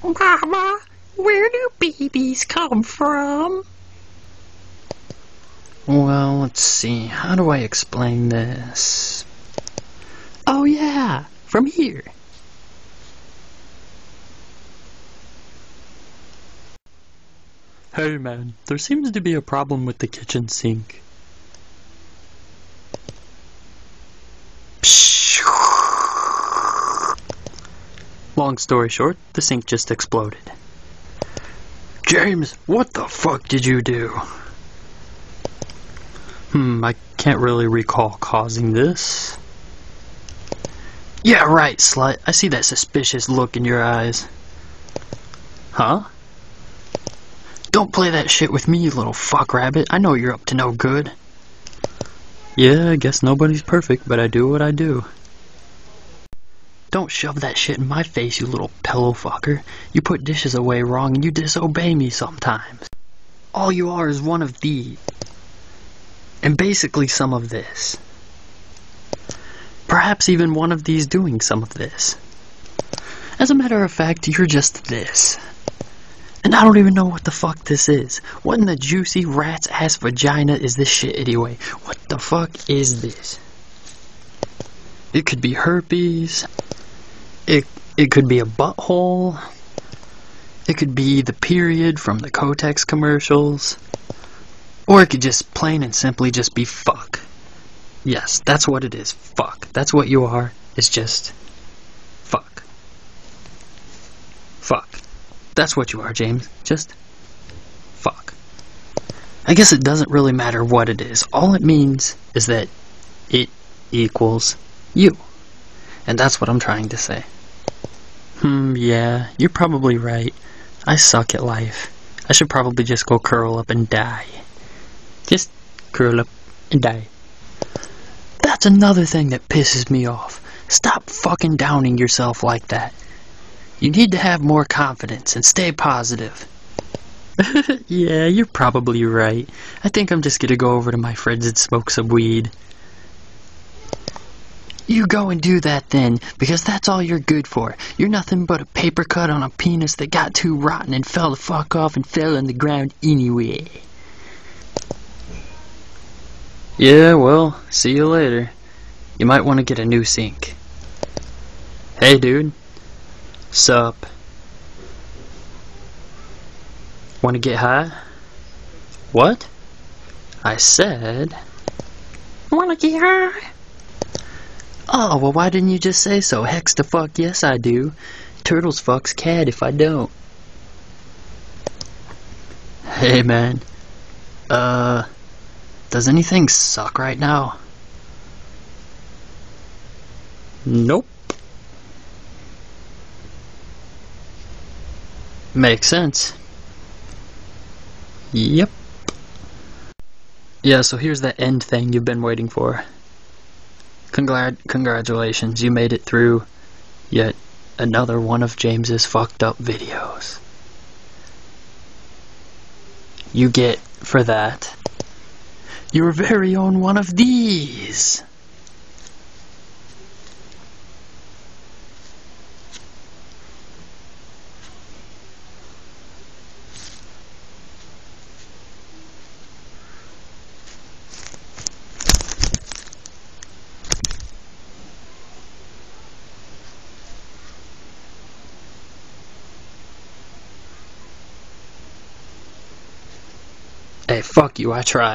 Mama, where do babies come from? Well, let's see. How do I explain this? Oh yeah, from here. Hey man, there seems to be a problem with the kitchen sink. Long story short, the sink just exploded. James, what the fuck did you do? I can't really recall causing this. Yeah, right, slut. I see that suspicious look in your eyes. Huh? Don't play that shit with me, you little fuck rabbit. I know you're up to no good. Yeah, I guess nobody's perfect, but I do what I do. Don't shove that shit in my face, you little pillow fucker. You put dishes away wrong and you disobey me sometimes. All you are is one of these. And basically some of this. Perhaps even one of these doing some of this. As a matter of fact, you're just this. And I don't even know what the fuck this is. What in the juicy rat's ass vagina is this shit anyway? What the fuck is this? It could be herpes. It could be a butthole. It could be the period from the Kotex commercials. Or it could just plain and simply just be fuck. Yes, that's what it is. Fuck. That's what you are. It's just fuck. Fuck. That's what you are, James. Just fuck. I guess it doesn't really matter what it is. All it means is that it equals you. And that's what I'm trying to say. Yeah, you're probably right. I suck at life. I should probably just go curl up and die. Just curl up and die. That's another thing that pisses me off. Stop fucking downing yourself like that. You need to have more confidence and stay positive. Yeah, you're probably right. I think I'm just gonna go over to my friends and smoke some weed. You go and do that then, because that's all you're good for. You're nothing but a paper cut on a penis that got too rotten and fell the fuck off and fell on the ground anyway. Yeah, well, see you later. You might want to get a new sink. Hey dude. Sup? Want to get high? What? I said... Wanna get high? Oh, well why didn't you just say so? Hex the fuck yes I do. Turtles fucks cat if I don't. Hey man. Does anything suck right now? Nope. Makes sense. Yep. Yeah, so here's that end thing you've been waiting for. Congratulations, you made it through yet another one of James's fucked up videos. You get, for that, your very own one of these. Hey, fuck you, I tried.